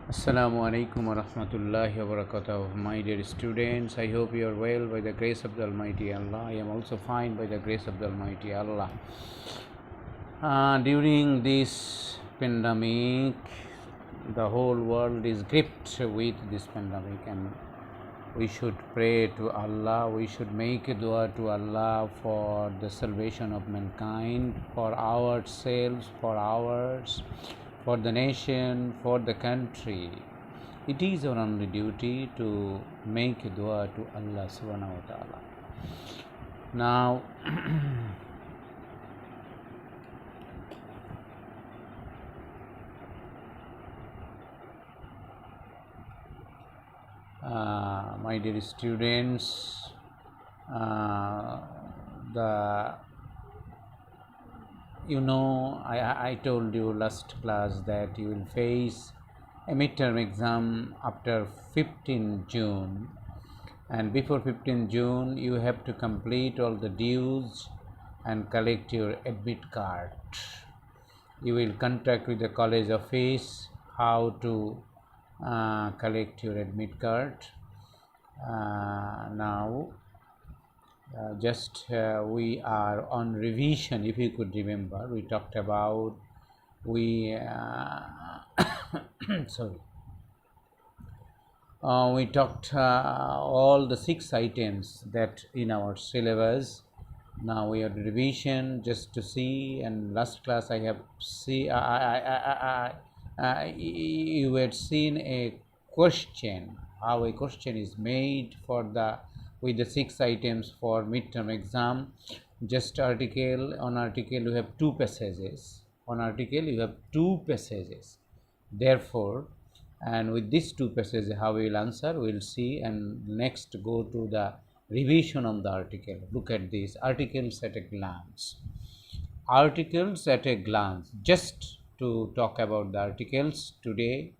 Assalamu alaikum wa rahmatullahi wa barakatuh. My dear students, I hope you are well by the grace of the Almighty Allah. I am also fine by the grace of the Almighty Allah. During this pandemic, the whole world is gripped with this pandemic, and we should pray to Allah. We should make a dua to Allah for the salvation of mankind, for ourselves, for the nation, for the country. It is our only duty to make a dua to Allah subhanahu wa ta'ala. Now, my dear students, I told you last class that you will face a midterm exam after 15 June, and before 15 June you have to complete all the dues and collect your admit card. You will contact with the college office how to collect your admit card. Now we are on revision. If you could remember, we talked about we talked all the 6 items that in our syllabus. Now we are revision just to see, and last class I have you had seen a question, how a question is made with the 6 items for midterm exam. Just article you have 2 passages. Therefore, and with these 2 passages how we will answer, we will see, and next go to the revision on the article. Look at these articles at a glance. Just to talk about the articles today,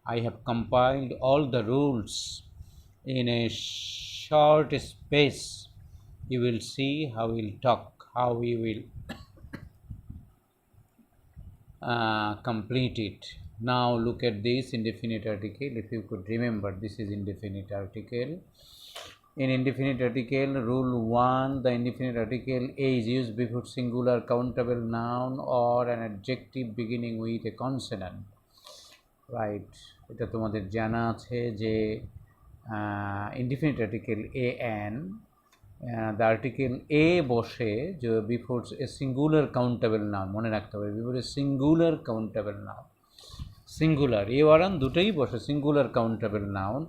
I have compiled all the rules in a short space. You will see how we will complete it. Now look at this indefinite article. If you could remember, this is indefinite article. In indefinite article, rule 1, the indefinite article A is used before singular countable noun or an adjective beginning with a consonant. Right, এটা তোমাদের জানা আছে যে indefinite article an, the article A বসে যে before a singular countable noun, মনে রাখতে হবে, before a singular countable noun, singular A war and দুটোই বসে, singular countable noun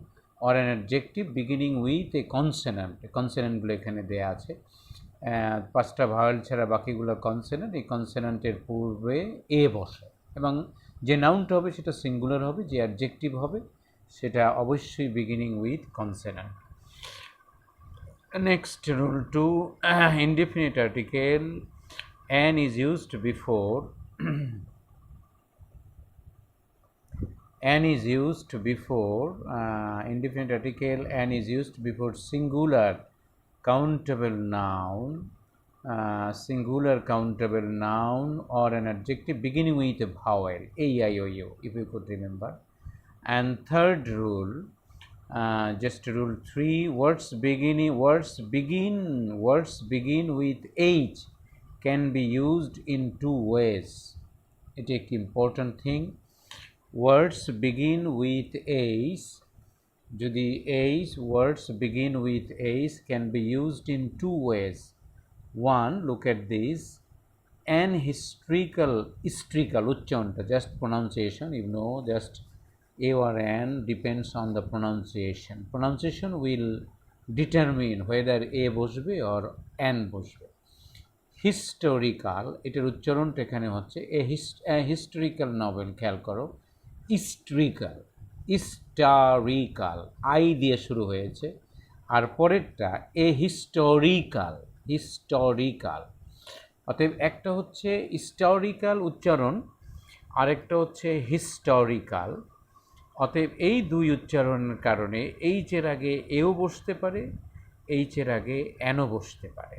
or an adjective beginning with a consonant. কনসোনেন্টগুলো এখানে দেয়া আছে, 5টা ভাওয়েল ছাড়া বাকিগুলো কনসোনেন্ট। এই কনসোনেন্টের পূর্বে এ বসে, এবং যে নাউনটা হবে সেটা সিঙ্গুলার হবে, যে অ্যাডজেক্টিভ হবে সেটা অবশ্যই beginning with consonant. Next rule 2, indefinite article an is used before indefinite article an is used before singular countable noun or an adjective beginning with a vowel, a, I, o, u, if you could remember. And third rule, just rule 3, words begin with h can be used in 2 ways. It is an important thing. Words begin with h, words begin with h can be used in 2 ways. 1, look at this, an historical uchcharonta, just pronunciation, just a or an depends on the pronunciation will determine whether a বসবে or an বসবে। historical, এটার উচ্চারণটা এখানে হচ্ছে a historical novel, খেয়াল করো, historical I দিয়ে শুরু হয়েছে, আর পরেরটা এ historical, অতএব একটা হচ্ছে historical উচ্চারণ, আরেকটা হচ্ছে historical। অতএব এই 2 উচ্চারণের কারণে এইচের আগে এও বসতে পারে, এইচের আগে অ্যানও বসতে পারে।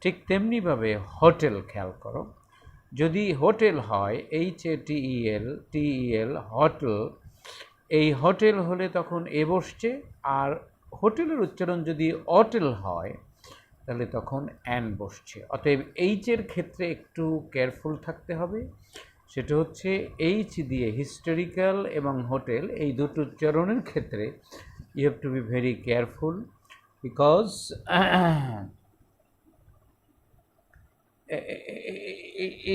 ঠিক তেমনিভাবে হোটেল, খেয়াল করো, যদি হোটেল হয় HATEL হোটেল, এই হোটেল হলে তখন এ বসছে, আর হোটেলের উচ্চারণ যদি অটেল হয় তাহলে তখন অ্যান বসছে। অতএব এইচের ক্ষেত্রে একটু কেয়ারফুল থাকতে হবে। সেটা হচ্ছে এইচ দিয়ে হিস্টোরিক্যাল এবং হোটেল এই দুটো উচ্চারণের ক্ষেত্রে you have to be very careful, because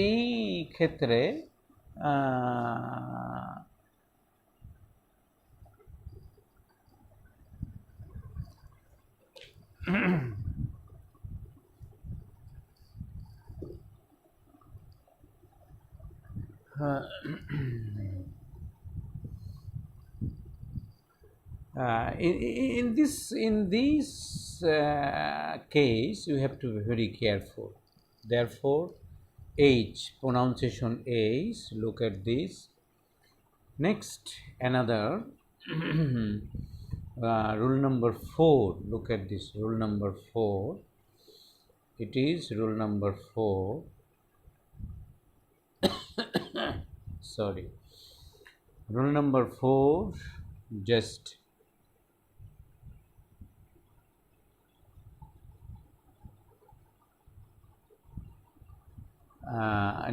এই ক্ষেত্রে in this case you have to be very careful. Therefore H, pronunciation H, look at this. Next, another rule number 4, look at this, rule number 4. It is rule number 4. Sorry, rule number 4, just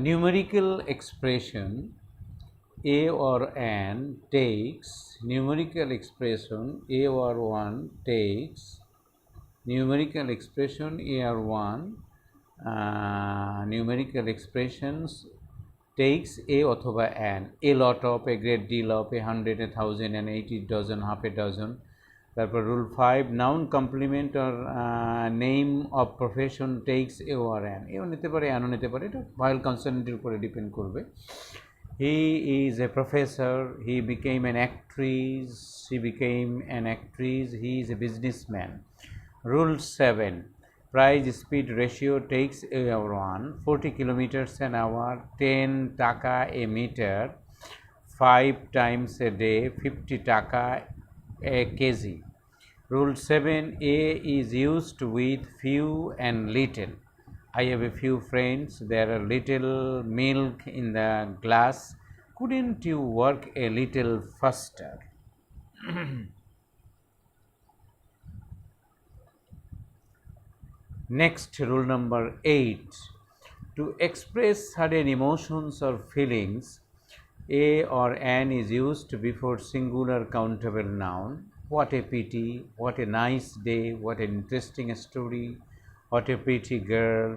numerical expression a or an takes numerical expression a or 1 takes numerical expression a or 1 numerical expressions takes a অথবা an, a lot of, a great deal of, a hundred, a thousand, an 80 dozen, half a dozen. তারপর rule 5, noun complement or name of profession takes a or an, এও নিতে পারে অ্যানও নিতে পারে, এটা vowel কনসোনেন্টের উপরে depend করবে। He is a professor, he became an actress, he became an actress, he is a businessman. Rule 7, price speed ratio takes a 1, 40 kilometers an hour, 10 টাকা a meter, 5 times a day, 50 টাকা a kg. Rule 7, a is used with few and little. I have a few friends, there are little milk in the glass, couldn't you work a little faster? Next, rule number 8, to express certain emotions or feelings, a or an is used before singular countable noun. What a pity, what a nice day, what an interesting story, what a pretty girl.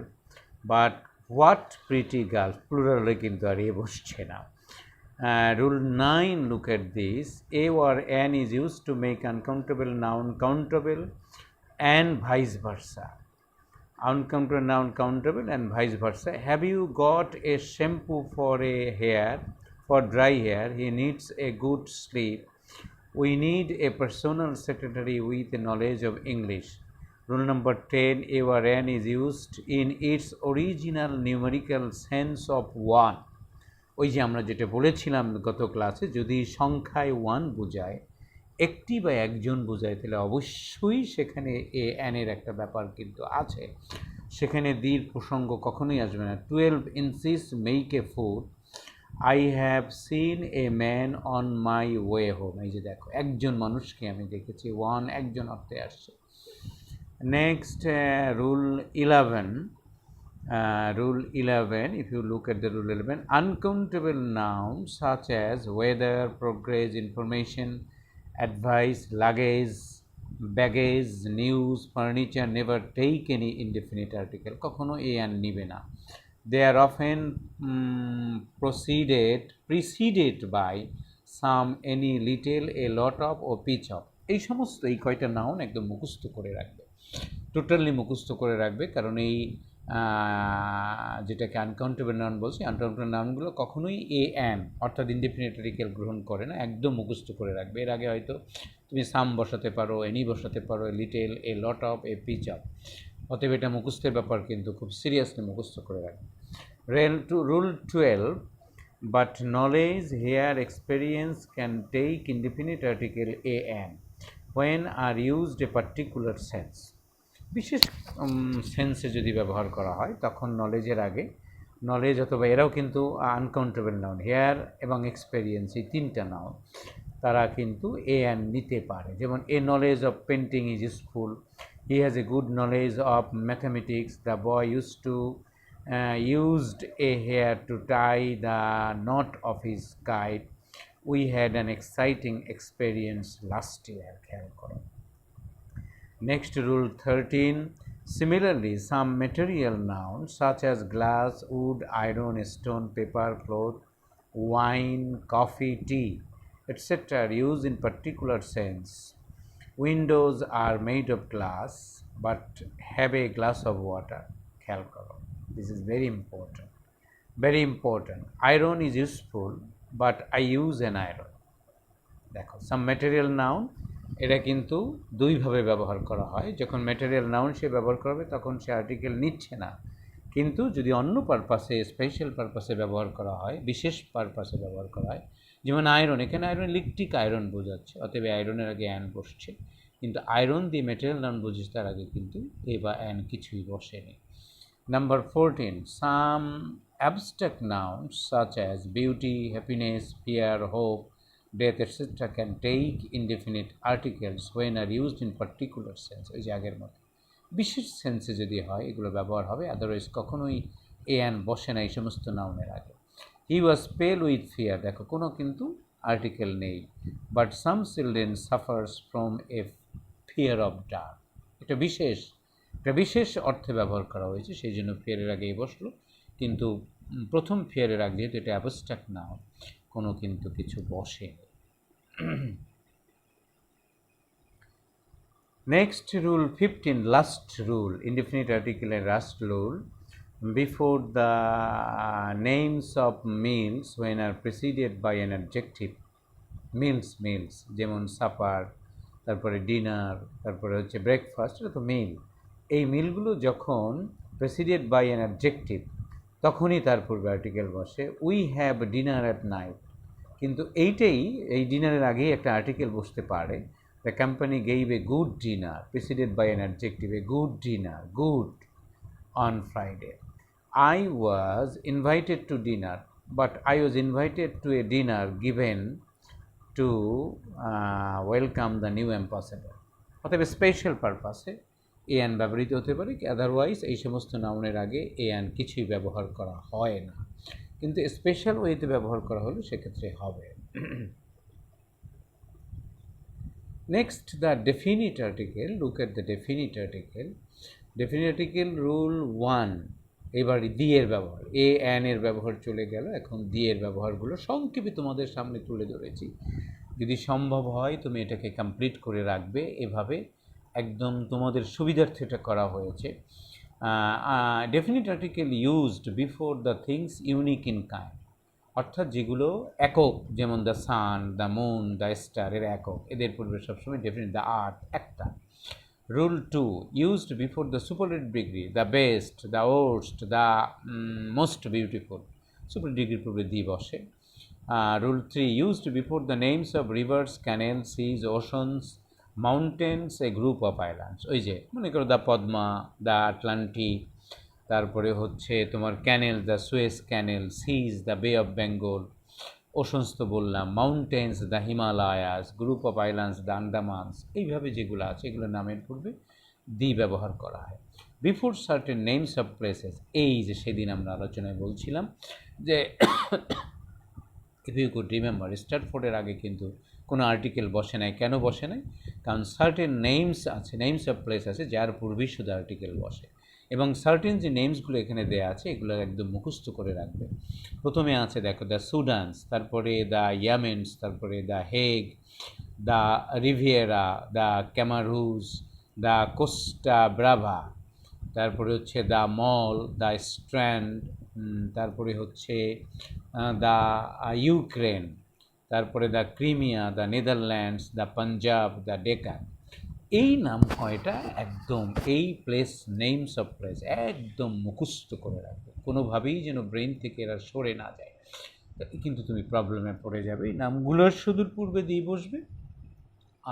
But what pretty girl, plural কিন্তু আর এ বসছে না। Rule 9, look at this, a or an is used to make uncountable noun countable and vice versa. Uncountable noun countable and vice versa. Have you got a shampoo for a hair, for dry hair? He needs a good sleep. We need a personal secretary with a knowledge of English. Rule number 10, a or an is used in its original numerical sense of 1. ওই যে আমরা যেটা বলেছিলাম গত ক্লাসে, যদি সংখ্যায় 1 বোঝায়, একটি বা একজন বোঝায়, তাহলে অবশ্যই সেখানে এ অ্যানের একটা ব্যাপার কিন্তু আছে, সেখানে দীর প্রসঙ্গ কখনোই আসবে না। 12 inches make a fool, I have seen a man on my way home. এই যে দেখো, একজন মানুষকে আমি দেখেছি, 1 একজন অর্থে আসছে। Next, rule 11, rule 11, if you look at the rule 11, uncountable nouns such as weather, progress, information, advice, luggage, baggage, news, furniture never take any indefinite article, কখনো a and নিবে না। They are often preceded by some, any, little, a lot of or pitch of. এই সমস্ত এই কয়টা noun একদম মুখস্থ করে রাখবে, টোটালি মুখস্থ করে রাখবে, কারণ এই যেটাকে আনকাউন্টেবল নাউন বলছি, আনকাউন্টেবল নাউনগুলো কখনোই এ অ্যান অর্থাৎ ইনডিফিনিট আর্টিকেল গ্রহণ করে না, একদম মুখস্থ করে রাখবে। এর আগে হয়তো তুমি সাম বসাতে পারো, এনি বসাতে পারো, little, a lot of, a piece of, অতএব এটা মুখস্থের ব্যাপার, কিন্তু খুব সিরিয়াসলি মুখস্থ করে রাখবে। Rule 12, but knowledge, here experience can take indefinite article a and when are used a particular sense. বিশেষ সেন্সে যদি ব্যবহার করা হয় তখন নলেজের আগে নলেজ অথবা এরাও কিন্তু আনকাউন্টেবল নাউন, হেয়ার এবং এক্সপেরিয়েন্স, এই তিনটা নাউন তারা কিন্তু এ অ্যান নিতে পারে। যেমন এ knowledge of painting is useful, he has a good knowledge of mathematics, the boy used a hair to tie the knot of his kite, we had an exciting experience last year. খেয়াল করো। Next, rule 13. Similarly, some material nouns such as glass, wood, iron, stone, paper, cloth, wine, coffee, tea, etc. are used in particular sense. Windows are made of glass but have a glass of water. খেয়াল করো। This is very important. Very important. Iron is useful, but I use an iron. দেখো, সাম material noun এটা কিন্তু দুইভাবে ব্যবহার করা হয়। যখন ম্যাটেরিয়াল নাউন সে ব্যবহার করবে তখন সে আর্টিকেল নিচ্ছে না, কিন্তু যদি অন্য পারপাসে, স্পেশাল পারপাসে ব্যবহার করা হয়, বিশেষ পারপাসে ব্যবহার করা হয়, যেমন আয়রন, এখানে আয়রন ইলেকট্রিক আয়রন বোঝাচ্ছে, অতএব আয়রনের আগে অ্যান বসছে। কিন্তু আয়রন দিয়ে ম্যাটেরিয়াল নাউন বুঝিস তার আগে কিন্তু এ বা অ্যান কিছুই বসেনি। Number 14. Some abstract nouns such as beauty, happiness, fear, hope, death, etc. can take indefinite articles when are used in particular sense. ওই যে আগের মতো বিশেষ সেন্সে যদি হয় এগুলো ব্যবহার হবে, আদারওয়াইজ কখনোই এ অ্যান বসে না এই সমস্ত নাউনের আগে। হি ওয়াজ পেল উইথ ফিয়ার, দেখো কোনো কিন্তু আর্টিকেল নেই। But some children suffers from a fear of dark, এটা বিশেষ অর্থে ব্যবহার করা হয়েছে, সেই জন্য ফিয়ারের আগেই বসলো। কিন্তু প্রথম ফিয়ারের আগে যেহেতু এটা অ্যাবস্ট্রাক্ট নাউন, কোনো কিন্তু কিছু বসে। Next, rule 15, last rule, indefinite article and last rule. Before the names of meals when are preceded by an adjective, meals যেমন সাপার, তারপরে ডিনার, তারপরে হচ্ছে ব্রেকফাস্ট, এটা তো মিল। এই মিলগুলো যখন প্রেসিডেড বাই অ্যান অ্যাডজেক্টিভ তখনই তার পূর্বে আর্টিকেল বসে। We have dinner at night, কিন্তু এই ডিনারের আগেই একটা আর্টিকেল বসতে পারে। The company gave a good dinner, preceded by an adjective, a good dinner, good, on Friday. I was invited to dinner, but I was invited to a dinner given to welcome the new ambassador. অতএব special পারপাসে a an ব্যবহৃত হতে পারে, otherwise এই সমস্ত নাউনের আগে a an কিছুই ব্যবহার করা হয় না, কিন্তু স্পেশাল ওয়েতে ব্যবহার করা হলে সেক্ষেত্রে হবে। Next, the definite article. Look at the definite article. Definite article rule 1। এবার দি এর ব্যবহার, এ অ্যান এর ব্যবহার চলে গেল, এখন দি এর ব্যবহারগুলো সংক্ষেপে তোমাদের সামনে তুলে ধরেছি। যদি সম্ভব হয় তুমি এটাকে কমপ্লিট করে রাখবে, এভাবে একদম তোমাদের সুবিধার্থে এটা করা হয়েছে। Definite article used before the things unique in kind, অর্থাৎ যেগুলো একক, যেমন the sun, the moon, the star, এর একক, এদের পূর্বে সবসময় ডেফিনিট। দ্য আর্থ একটা। Rule 2, used before the superlative degree, the best, the worst, the most beautiful, superlative degree পূর্বে দি বসে। Rule 3, used before the names of rivers, canals, seas, oceans, mountains, a group of islands. ওই যে মনে করো the Padma, the Atlantic, তারপরে হচ্ছে তোমার canal, the Suez canal, seas, the bay of Bengal, oceans তো বললাম, mountains, the Himalayas, group of islands, the Andamans, এইভাবে যেগুলো আছে এগুলো নামের পূর্বে দি ব্যবহার করা হয়। Before certain names of places, এই যে সেদিন আমরা আলোচনায় বলছিলাম যে ইফ ইউ কুড রিমেম্বার, স্ট্যাটফোর্ডের আগে কিন্তু কোনো আর্টিকেল বসে নাই। কেন বসে নাই? কারণ সার্টেন নেমস আছে, নেমস অফ প্লেস আছে, যার পূর্বেই শুধু আর্টিকেল বসে। এবং সার্টেন যে নেমসগুলো এখানে দেওয়া আছে এগুলো একদম মুখস্থ করে রাখবে। প্রথমে আছে দেখো দ্য সুডান্স, তারপরে দ্য ইয়ামেন্স, তারপরে the Hague, the Riviera, the Cameroons, the Costa Brava, তারপরে হচ্ছে দ্য মল, দ্য স্ট্র্যান্ড, তারপরে হচ্ছে দ্য ইউক্রেন, তারপরে the Crimea, the Netherlands, the Punjab, the Deccan. এই নাম কয়টা একদম এই প্লেস, নেমস অফ প্লেস একদম মুখস্থ করে রাখবে, কোনোভাবেই যেন ব্রেন থেকে এরা সরে না যায়, কিন্তু তুমি প্রবলেমে পড়ে যাবে। এই নামগুলোর শুধুর পূর্বে দিয়ে বসবে,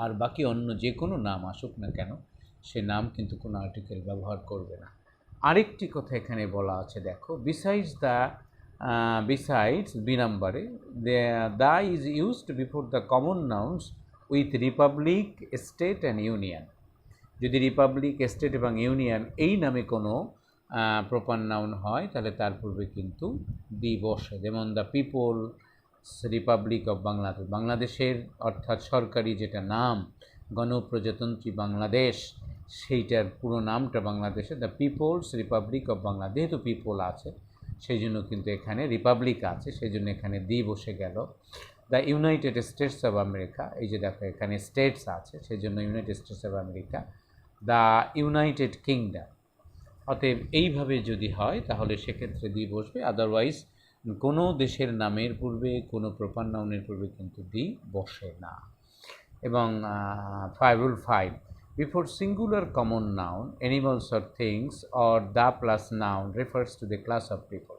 আর বাকি অন্য যে কোনো নাম আসুক না কেন সে নাম কিন্তু কোনো আর্টিকেল ব্যবহার করবে না। আরেকটি কথা এখানে বলা আছে দেখো, besides the besides B number, the is used before the common nouns with republic, state and union. যদি রিপাবলিক, স্টেট এবং ইউনিয়ন এই নামে কোনো প্রপার নাউন হয় তাহলে তার পূর্বে কিন্তু দি বসে। যেমন the people's republic of Bangladesh, বাংলাদেশের অর্থাৎ সরকারি যেটা নাম গণপ্রজাতন্ত্রী বাংলাদেশ, সেইটার পুরো নামটা বাংলাদেশে the people's republic of Bangladesh. যেহেতু পিপল আছে সেই জন্য কিন্তু এখানে রিপাবলিক আছে, সেই জন্য এখানে দি বসে গেল। The United states of America, এই যে দেখো এখানে স্টেটস আছে সেই জন্য United states of America. The United kingdom, অতএব এইভাবে যদি হয় তাহলে সেক্ষেত্রে দি বসবে, আদারওয়াইজ কোনো দেশের নামের পূর্বে কোনো প্রপার নাউনের পূর্বে কিন্তু দি বসে না। এবং rule 5, before singular common noun animals or things or the plus noun refers to the class of people.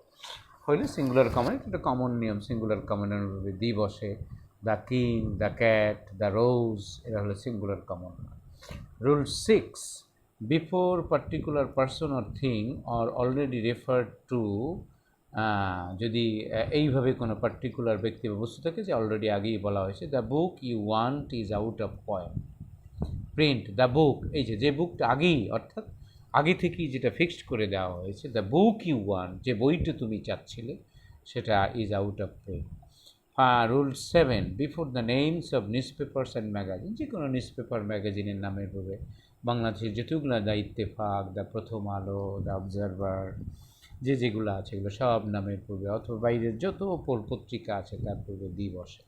হইলে সিঙ্গুলার কমন, এটা কমন নিয়ম, সিঙ্গুলার কমনের পূর্বে দি বসে। The king, the cat, the rose, এরা হলো singular common noun. Rule 6, before particular person or thing or already referred to, যদি এইভাবে কোনো পার্টিকুলার ব্যক্তি বা বস্তু থাকে যে অলরেডি আগেই বলা হয়েছে, the book you want is out of print. The book, এই যে বুকটা আগেই, অর্থাৎ আগে থেকেই যেটা ফিক্সড করে দেওয়া হয়েছে, দ্য বুক ইউ ওয়ান্ট, যে বইটা তুমি চাচ্ছিলে সেটা is out of print. Rule 7, before the names of news papers and magazine, যে কোনো নিউজ পেপার ম্যাগাজিনের নামের পূর্বে বাংলাদেশের যেটুকুলা, দ্য ইত্তেফাক, দ্য প্রথম আলো, দ্য অবজারভার, যেগুলো আছে এগুলো সব নামের পূর্বে, অথবা বাইরের যত পত্রিকা আছে তার পূর্বে দি বসে।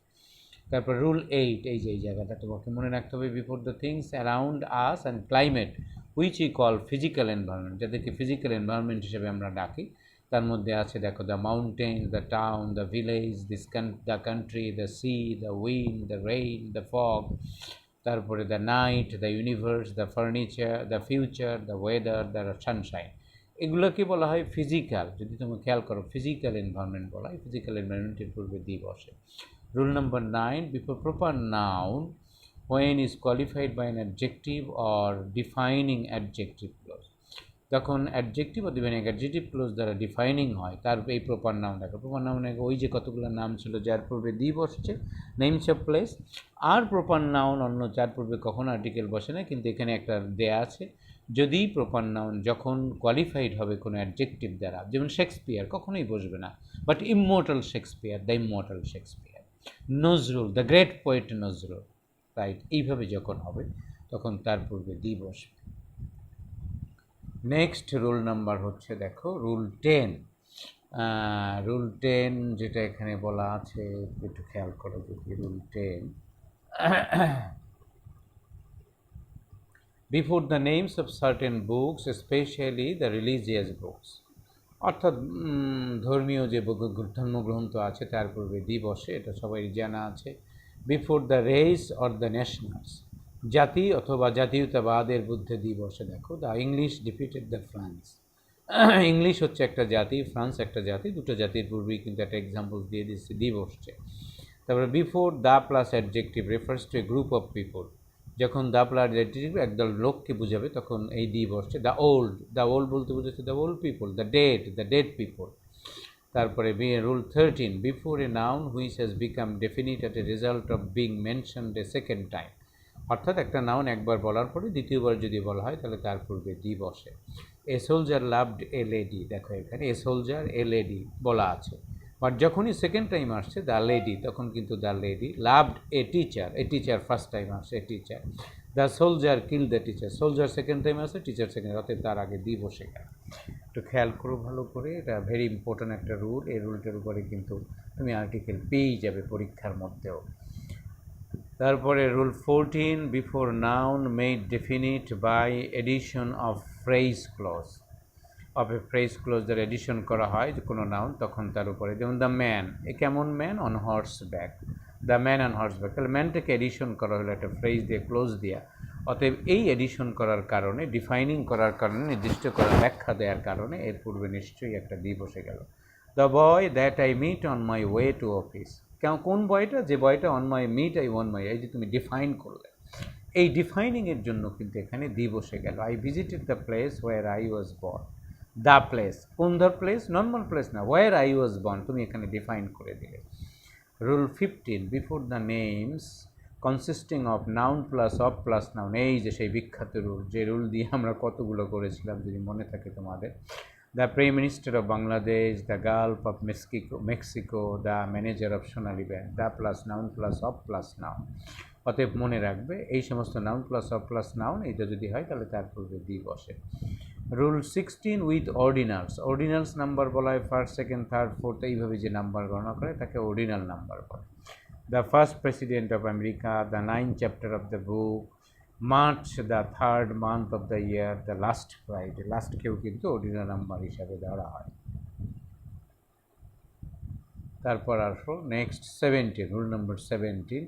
তারপর রুল 8, এই যে এই জায়গাটা তোমাকে মনে রাখতে হবে, before the things around us and climate which we call physical environment, যাদেরকে ফিজিক্যাল এনভায়রনমেন্ট হিসেবে আমরা ডাকি, তার মধ্যে আছে দেখো the mountain, the town, the village, the country, the sea, the wind, the rain, the fog, তারপরে the night, the universe, the furniture, the future, the weather, the sunshine. এগুলোকে বলা হয় ফিজিক্যাল, যদি তুমি খেয়াল করো ফিজিক্যাল এনভায়রনমেন্ট বলা হয়, ফিজিক্যাল এনভায়রনমেন্টের পূর্বে দি বসে। Rule number 9, before proper noun when is qualified by an adjective or defining adjective clause, যখন অ্যাডজেক্টিভ অথবা অ্যাডজেক্টিভ ক্লোজ দ্বারা ডিফাইনিং হয় তার এই প্রপার নাউন দেখো। প্রপার নাউনে ওই যে কতগুলো নাম ছিল যার পূর্বে দি বসছে, নেমস অফ প্লেস। আর প্রপার নাউন অন্য যার পূর্বে কখনো আর্টিকেল বসে না, কিন্তু এখানে একটা দেয়া আছে, যদি প্রপার নাউন যখন কোয়ালিফাইড হবে কোনো অ্যাডজেক্টিভ দ্বারা, যেমন শেক্সপিয়ার কখনোই বসবে না, but immortal Shakespeare, the immortal Shakespeare, Nazrul, the great poet Nazrul, right, এইভাবে যখন হবে তখন তার পূর্বে দি বসবে। নেক্সট রুল নাম্বার হচ্ছে দেখো রুল 10। রুল 10 যেটা এখানে বলা আছে একটু খেয়াল করো দেখি। Rule 10, before the names of certain books specially the religious books, অর্থাৎ ধর্মীয় যে ধর্মগ্রন্থ আছে তার পূর্বে দি বসে, এটা সবাই জানা আছে। Before the race or the nationals, জাতি অথবা জাতীয়তাবাদের বুদ্ধে দি বসে। দেখো the English defeated the France, English হচ্ছে একটা জাতি, ফ্রান্স একটা জাতি, দুটো জাতির পূর্বেই কিন্তু একটা এক্সাম্পল দিয়ে দিচ্ছে, দি বসছে। তারপরে before the plus adjective refers to A group of people, যখন দ্য প্লাস অ্যাডজেক্টিভ একদল লোককে বোঝাবে তখন এই দি বসছে। দ্য ওল্ড বলতে বোঝাচ্ছে the old people, the dead people. তারপরে rule 13, before a noun which has become definite at a result of being mentioned a second time, অর্থাৎ একটা নাউন একবার বলার পরে দ্বিতীয়বার যদি বলা হয় তাহলে তার পূর্বে দি বসে। A soldier loved a lady, দেখো এখানে এ সোলজার এ লেডি বলা আছে, বাট যখনই সেকেন্ড টাইম আসছে দ্য লেডি, তখন কিন্তু the lady. Loved a teacher first time আসছে a teacher. The soldier kill the teacher, soldier second time আসছে, টিচার সেকেন্ড, অর্থাৎ তার আগে দি বসে গেল। একটু খেয়াল করো ভালো করে, এটা ভেরি ইম্পর্ট্যান্ট একটা রুল। এই রুলটার উপরে কিন্তু তুমি আর্টিকেল পেয়েই যাবে পরীক্ষার মধ্যেও। তারপরে rule 14, before noun made definite by addition of phrase clause, of a phrase clause দ্বারা এডিশন করা হয় যে কোনো নাউন, তখন তার উপরে, যেমন দ্য ম্যান, এ কেমন man, on horse back, the man on horse back, তাহলে ম্যানটাকে এডিশন করা হলো একটা ফ্রেজ দিয়ে, ক্লোজ দিয়া। অতএব এই এডিশন করার কারণে, ডিফাইনিং করার কারণে, নির্দিষ্ট করার ব্যাখ্যা দেওয়ার কারণে এর পূর্বে নিশ্চয়ই একটা দি বসে গেল। The boy that I meet on my way to office, কোন বয়টা, যে বয়টা on my meet I one my, এই যে তুমি ডিফাইন করলে, এই ডিফাইনিংয়ের জন্য কিন্তু এখানে দি বসে গেল। I visited the place where I was born, the place, কোন দ্য প্লেস, নর্মাল প্লেস না, ওয়ার আই ওয়াজ বর্ন, তুমি এখানে ডিফাইন করে দিলে। Rule 15, before the names consisting of noun plus of plus noun, এই যে সেই বিখ্যাত রুল, যে রুল দিয়ে আমরা কতগুলো করেছিলাম যদি মনে থাকে তোমাদের। The prime minister of Bangladesh, the Gulf of Mexico, the manager of Sonali bank, the plus noun plus of plus noun. অতএব মনে রাখবে এই সমস্ত noun plus of plus noun এটা যদি হয় তাহলে তার পূর্বে দি বসে। রুল 16, উইথ অর্ডিনালস, অর্ডিনালস নাম্বার বলা হয় ফার্স্ট, সেকেন্ড, থার্ড, ফোর্থ, এইভাবে যে নাম্বার গণনা করে তাকে অর্ডিনাল নাম্বার বলে। The first president of America, the 9th chapter of the book, March the 3rd month of the year, the last Friday, লাস্টকেও কিন্তু অর্ডিনাল নাম্বার হিসাবে ধরা হয়। তারপর আসো next 17, rule number 17,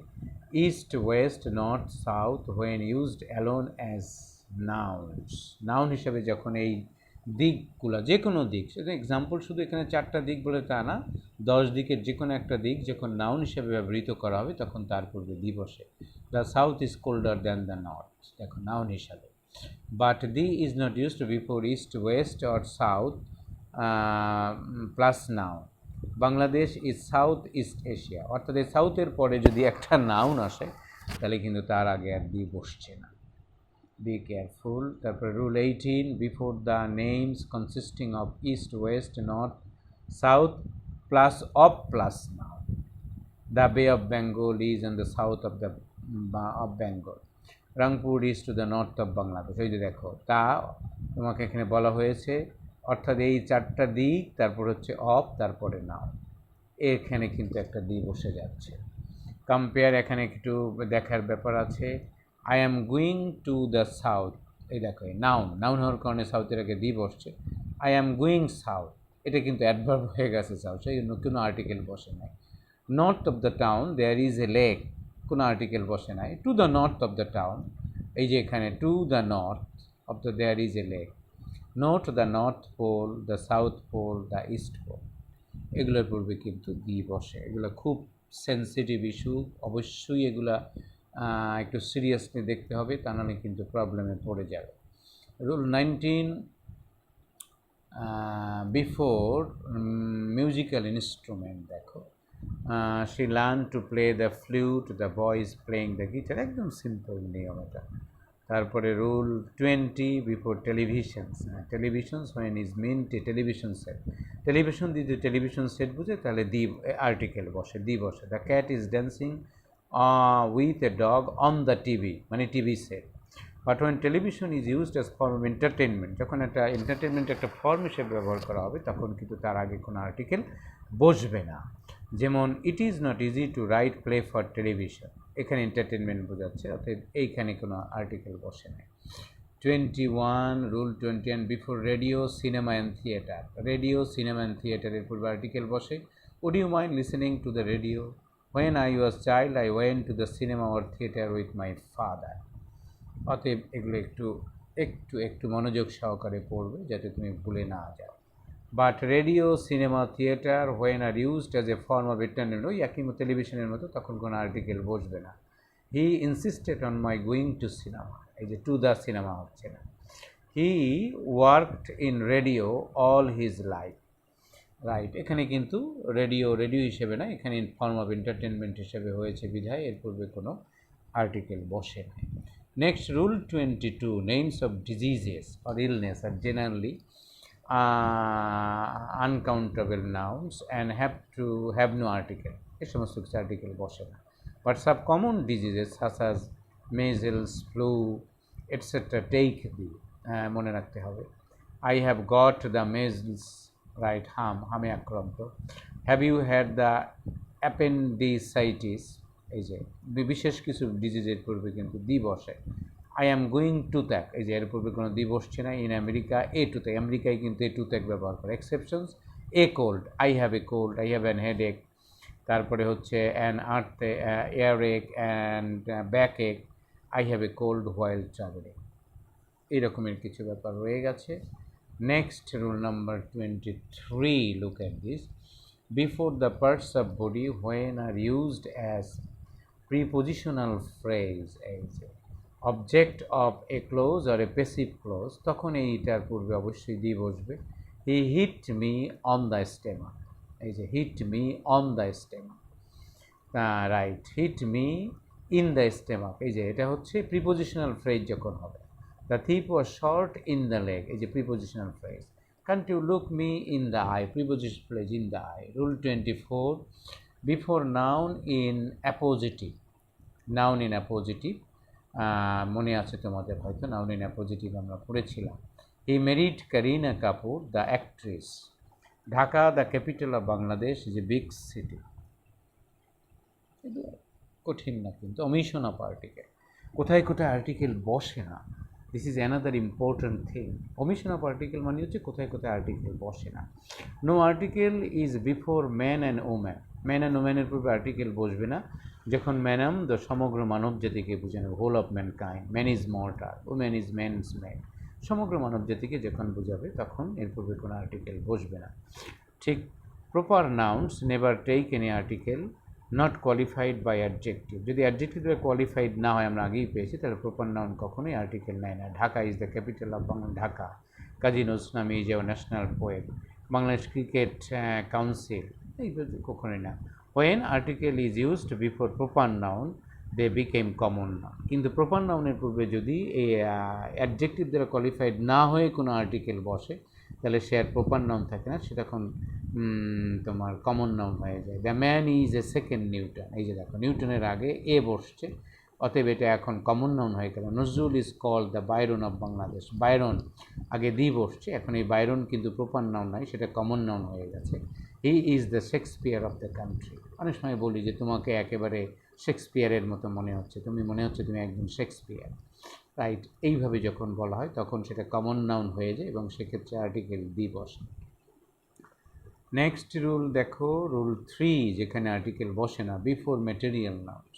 east, west, north, south when used alone as nouns, noun হিসাবে যখন এই দিকগুলো, যে কোনো দিক, সেটা এক্সাম্পল শুধু এখানে 4টা দিক বলে তা না, 10 দিকের যে কোনো একটা দিক যখন নাউন হিসাবে ব্যবহৃত করা হবে তখন তার পূর্বে দি বসে। The sought is colder than the north, দেখো নাউন হিসাবে। But the is not used before east, West or south plus noun. Bangladesh is south east Asia, অর্থাৎ এই সাউথের পরে যদি একটা নাউন আসে তাহলে কিন্তু তার আগে আর দি বসছে না, বি কেয়ারফুল। তারপরে rule 18, before the names consisting of east, west, north, south plus of plus noun, the bay of Bengal is in the south of the of Bengal, Rangpur is to the north of Bangladesh. ওই যে দেখো তা তোমাকে এখানে বলা হয়েছে, অর্থাৎ এই 4টা দিক, তারপর হচ্ছে অফ, তারপরে নাও, এখানে কিন্তু একটা দি বসে যাচ্ছে। কম্পেয়ার, এখানে একটু দেখার ব্যাপার আছে। I am going to the south, এই দেখো নাউন, নাউন হওয়ার কারণে সাউথের আগে দি বসছে। আই অ্যাম গোয়িং সাউথ, এটা কিন্তু অ্যাডভার্ব হয়ে গেছে সাউথ, সেই জন্য কোনো আর্টিকেল বসে নাই। North of the town there is a lake, কোনো আর্টিকেল বসে নাই। To the north of the town, এই যে এখানে to the north of the there is a lake. Note the north pole, the south pole, the east pole, এগুলোর পূর্বে কিন্তু the বসে। এগুলো খুব সেন্সিটিভ ইস্যু, অবশ্যই এগুলা একটু সিরিয়াসলি দেখতে হবে, তা নাহলে কিন্তু প্রবলেমে পড়ে যাবে। রুল 19, বিফোর মিউজিক্যাল ইনস্ট্রুমেন্ট, দেখো she learn to play the flute, the boys playing the guitar, একদম সিম্পল নিয়ম এটা। তারপরে rule 20, before televisions, televisions when is mean television set, television যদি টেলিভিশন সেট বুঝে তাহলে দি আর্টিকেল বসে, দি বসে। The cat is dancing with a dog on the TV, মানে TV set. But when television is used as form of entertainment, যখন একটা entertainment একটা form হিসেবে ব্যবহার করা হবে তখন কিন্তু তার আগে কোনো আর্টিকেল বসবে না। যেমন it is not easy to write play for television, এখানে এন্টারটেনমেন্ট বোঝাচ্ছে, অর্থাৎ এইখানে কোনো আর্টিকেল বসে নেই। 21, rule 21, before radio, cinema and theatre, radio, cinema and থিয়েটারের পূর্বে আর্টিকেল বসে। Would you mind listening to the radio, when I was child I went to the cinema or theatre with my father. অতএব এগুলো একটু একটু একটু মনোযোগ সহকারে পড়বে যাতে তুমি ভুলে না যাও। But radio, cinema, theatre when are used as a form of entertainment, ওই একই টেলিভিশনের মতো, তখন কোনো আর্টিকেল বসবে না। He insisted on my going to cinema, এই যে টু দ্য সিনেমা হচ্ছে না। হি worked in radio all his life, right, এখানে কিন্তু রেডিও রেডিও হিসেবে না, এখানে ফর্ম অফ এন্টারটেনমেন্ট হিসেবে হয়েছে বিধায় এর পূর্বে কোনো আর্টিকেল বসে নাই। Next rule 22, names of diseases or illness are generally uncountable nouns and have no article, এ সমস্ত কিছু আর্টিকেল বসে না। But some common diseases such as measles, flu etcetera take the, মনে রাখতে হবে। I have got the measles, right, হামে আক্রান্ত। Have you had the appendicitis, এই যে বিশেষ কিছু ডিজিজের পূর্বে কিন্তু দি বসে। I am going toothache, এই যে এর পূর্বে কোনো দি বসছে না। In America a toothache, আমেরিকায় কিন্তু এ টু ত্যাক ব্যবহার করে। Exceptions, a cold, I have a cold, I have an headache. তারপরে হচ্ছে an earache and backache, I have a cold while travelling, এইরকমের কিছু ব্যাপার রয়ে গেছে। Next rule number 23, look at this. Before the parts of body when are used as prepositional phrase, এই যে object of A clause আর a passive clause, তখন এইটার পূর্বে অবশ্যই দি বসবে। He hit me on the stomach, এই যে hit me on the stomach, right, hit me in the stomach, এই যে এটা হচ্ছে প্রিপোজিশনাল ফ্রেজ যখন হবে। The thief was shot in the leg, এই যে prepositional phrase. Can't you look me in the eye, preposition phrase in the eye. Rule 24, before noun in appositive, noun in appositive, মনে আছে তোমাদের হয়তো, noun in appositive আমরা পড়েছিলাম। হি married Kareena Kapoor the actress. Dhaka the capital of Bangladesh, is a big city. কঠিন না কিন্তু, omission of article, কোথায় কোথায় আর্টিকেল বসে না, this is another important thing. omission of article মানে হচ্ছে কোথায় কোথায় আর্টিকেল বসে না। No article is before man and woman, man and ওম্যানের পূর্বে আর্টিকেল বসবে না যখন ম্যানাম দ্য সমগ্র মানব জাতিকে বুঝে নেবে, whole of mankind, man is mortal, woman is man's made, সমগ্র মানব জাতিকে যখন বোঝাবে তখন এর পূর্বে কোনো আর্টিকেল বসবে না। ঠিক proper nouns never take any article not qualified by adjective, যদি অ্যাডজেক্টিভ দ্বারা কোয়ালিফাইড না হয়, আমরা আগেই পেয়েছি, তাহলে প্রপার নাউন কখনোই আর্টিকেল নেয় না। Dhaka is the capital of Bangla, Dhaka. Kazi Nazrul Islam is a national poet, Bangladesh cricket council, এইগুলো কখনোই না। When article is used before proper noun they became common noun, কিন্তু প্রপার নাউনের পূর্বে যদি এই অ্যাডজেক্টিভ দ্বারা কোয়ালিফাইড না হয়ে কোনো আর্টিকেল বসে, তাহলে সে আর প্রপার নাউন থাকে না, সে তখন তোমার কমন নাউন হয়ে যায়। The man is a second Newton, এই যে দেখো নিউটনের আগে এ বসছে, অতএব এটা এখন কমন নাউন হয়ে গেল। Nazrul is called the Byron of Bangladesh, Byron আগে দি বসছে, এখন এই বাইরন কিন্তু প্রপার নাউন নয়, সেটা কমন নাউন হয়ে গেছে। He is the Shakespeare of the country, অনেক সময় বলি যে তোমাকে একেবারে শেক্সপিয়ারের মতো মনে হচ্ছে, তুমি মনে হচ্ছে তুমি একজন শেক্সপিয়ার, রাইট। এইভাবে যখন বলা হয় তখন সেটা কমন নাউন হয়ে যায় এবং সেক্ষেত্রে আর্টিকেল দি বসে। নেক্সট রুল দেখো, রুল 3, যেখানে আর্টিকেল বসে না, বিফোর ম্যাটেরিয়াল নাউন্স,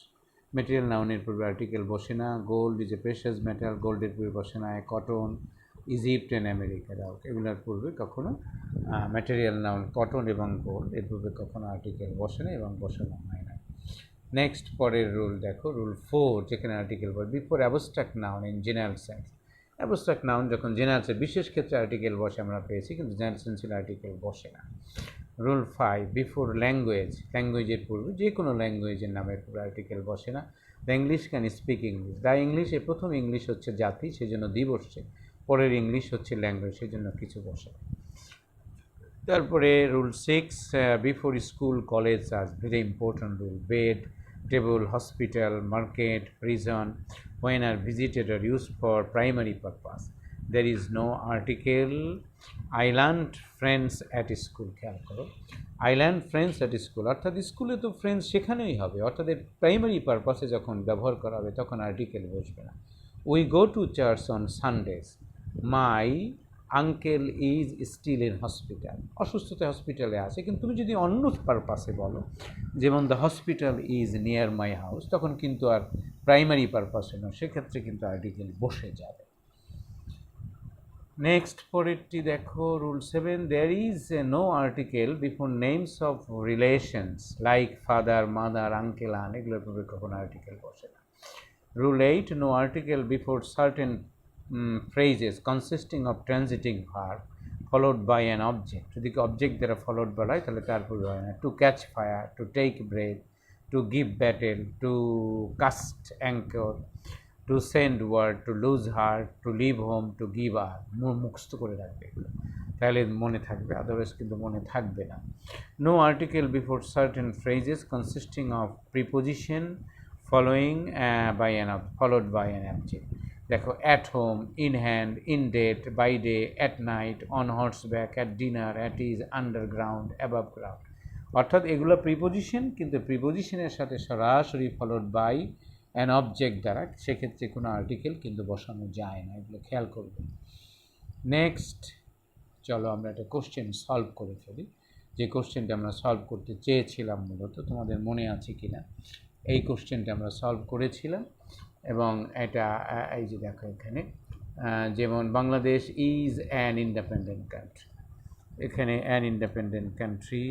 ম্যাটেরিয়াল নাউনের পূর্বে আর্টিকেল বসে না। Gold is a precious metal, গোল্ডের পূর্বে বসে না। কটন, ইজিপ্ট অ্যান্ড আমেরিকা, এগুলোর পূর্বে কখনো ম্যাটেরিয়াল নাউন কটন এবং গোল্ড এর পূর্বে কখনো আর্টিকেল বসে না এবং বসানো হয় না। নেক্সট পরের রুল দেখো, রুল 4, যেখানে আর্টিকেল বসে, before abstract noun in general sense, abstract noun যখন জেনারেল সেন্স, বিশেষ ক্ষেত্রে আর্টিকেল বসে আমরা পেয়েছি, কিন্তু জেনারেল সেন্সের আর্টিকেল বসে না। রুল 5, বিফোর ল্যাঙ্গুয়েজ, ল্যাঙ্গুয়েজের পূর্বে যে কোনো ল্যাঙ্গুয়েজের নামের পূর্বে আর্টিকেল বসে না। The English can speak English, the English, এর প্রথম ইংলিশ হচ্ছে জাতি, সেই জন্য দি বসছে, পরের ইংলিশ হচ্ছে ল্যাঙ্গুয়েজ, সেই জন্য কিছু বসে। তারপরে রুল 6, বিফোর স্কুল কলেজ, আজ very important rule, bed, table, hospital, market, prison, when are visited or used for primary purpose, there is no article. I learned friends at school, খেয়াল করো, I learned friends at school, অর্থাৎ স্কুলে তো friends শেখানোই হবে, অর্থাৎ primary পারপাসে যখন ব্যবহার করা হবে তখন আর্টিকেল বসবে না। We go to church on Sundays, my uncle is still in hospital, অসুস্থতায় হসপিটালে আছে, কিন্তু তুমি যদি অন্য পারপাসে বলো, যেমন the hospital is near my house, তখন কিন্তু আর প্রাইমারি পারপাসে নয়, সেক্ষেত্রে কিন্তু আর্টিকেল বসে যাবে। নেক্সট পরেরটি দেখো, rule 7, there is no article before names of relations like father, mother, uncle, aunt, এগুলোর পূর্বে কখনো আর্টিকেল বসে না। Rule 8, no article before certain phrases consisting of transiting verb followed by an object, যদি অবজেক্ট দ্বারা followed বলা হয় তাহলে তার পূর্বে হয় না। To catch fire, to take breath, to give battle, to cast anchor, to send word, to lose heart, to leave home, to give ear, মুখস্থ করে রাখবে এগুলো, তাহলে মনে থাকবে, আদারওয়াইজ কিন্তু মনে থাকবে না। No article before certain phrases consisting of preposition following by an followed by an object, দেখো at home, in hand, in debt, by day, at night, on horseback, at dinner, at ease, underground, above ground, অর্থাৎ এগুলো preposition, কিন্তু প্রিপোজিশনের সাথে সরাসরি followed by an object দ্বারা, সেক্ষেত্রে কোনো article কিন্তু বসানো যায় না, এগুলো খেয়াল করবে। নেক্সট চলো আমরা একটা কোশ্চেন সলভ করে ফেলি, যে কোশ্চেনটা আমরা সলভ করতে চেয়েছিলাম, মূলত তোমাদের মনে আছে কি না, এই কোশ্চেনটা আমরা সলভ করেছিলাম, এবং এটা এই যে দেখো এখানে, যেমন Bangladesh is an independent country, এখানে অ্যান ইন্ডিপেন্ডেন্ট কান্ট্রি,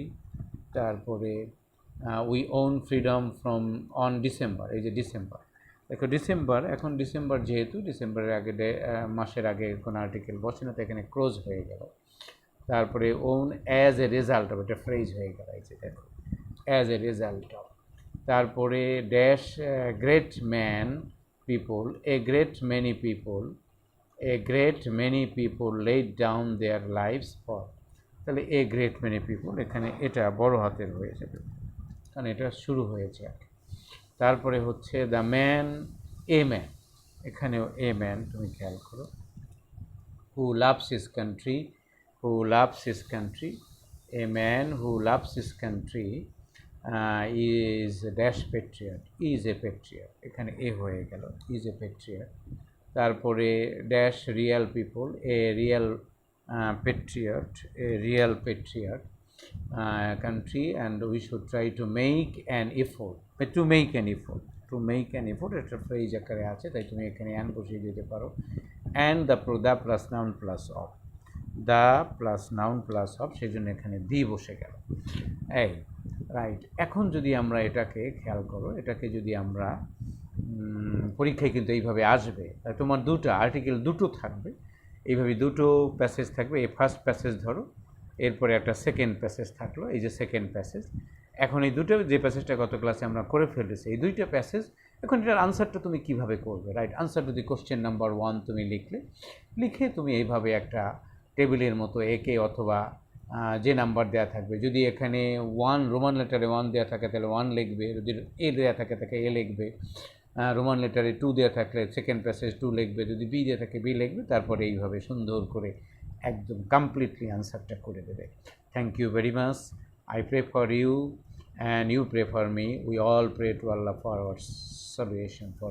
তারপরে we won freedom from on December, এই যে ডিসেম্বর, দেখো ডিসেম্বর, এখন ডিসেম্বর যেহেতু ডিসেম্বরের আগে মাসের আগে কোনো আর্টিকেল বসে না, তো এখানে ক্লোজ হয়ে গেল, তারপরে won as a result of, এটা ফ্রেজ হয়ে গেল, এই যে দেখো, অ্যাজ এ রেজাল্ট অফ। তারপরে dash great man people, a great many people, a great many people laid down their lives for, তাহলে এ গ্রেট মেনি পিপল, এখানে এটা বড় হাতের হয়ে যাবে কারণ এটা শুরু হয়েছে আর কি। তারপরে হচ্ছে দ্য ম্যান, এ ম্যান, এখানেও এ ম্যান তুমি খেয়াল করো, who loves his country, who loves his country, a man who loves his country is a dash patriot, is a patriot, এখানে এ হয়ে গেল, is a patriot। তারপরে dash Real people, A Real patriot, a real patriot country, and we should try to make an effort, to make an effort, to make an effort, একটা phrase আকারে আছে তাই তুমি এখানে অ্যান বসিয়ে দিতে পারো। And the plus noun plus of, the plus noun plus of, সেই জন্য এখানে দি বসে গেল। এই রাইট, এখন যদি আমরা এটাকে খেয়াল করো, এটাকে যদি আমরা পরীক্ষায় কিন্তু এইভাবে আসবে, তোমার দুটো আর্টিকেল দুটো থাকবে, এইভাবে দুটো প্যাসেজ থাকবে। এই ফার্স্ট প্যাসেজ ধরো, এরপরে একটা সেকেন্ড প্যাসেজ থাকলো, এই যে সেকেন্ড প্যাসেজ। এখন এই দুটো, যে প্যাসেজটা গত ক্লাসে আমরা করে ফেলেছি, এই দুইটা প্যাসেজ, এখন এটার আনসারটা তুমি কিভাবে করবে, রাইট? আনসার যদি কোশ্চেন নাম্বার 1 তুমি লিখে তুমি এইভাবে একটা টেবিলের মতো একে, অথবা যে নাম্বার দেওয়া থাকবে, যদি এখানে 1 রোমান লেটারে 1 দেওয়া থাকে তাহলে 1 লিখবে, যদি এ দেওয়া থাকে তাকে এ লিখবে, রোমান লেটারে 2 দেওয়া থাকলে সেকেন্ড প্যাসেজ 2 লিখবে, যদি বি দেওয়া থাকে বি লিখবে, তারপরে এইভাবে সুন্দর করে একদম কমপ্লিটলি আনসারটা করে দেবে। Thank you very much. I pray for you and you pray for me. We all pray to Allah for our salvation. For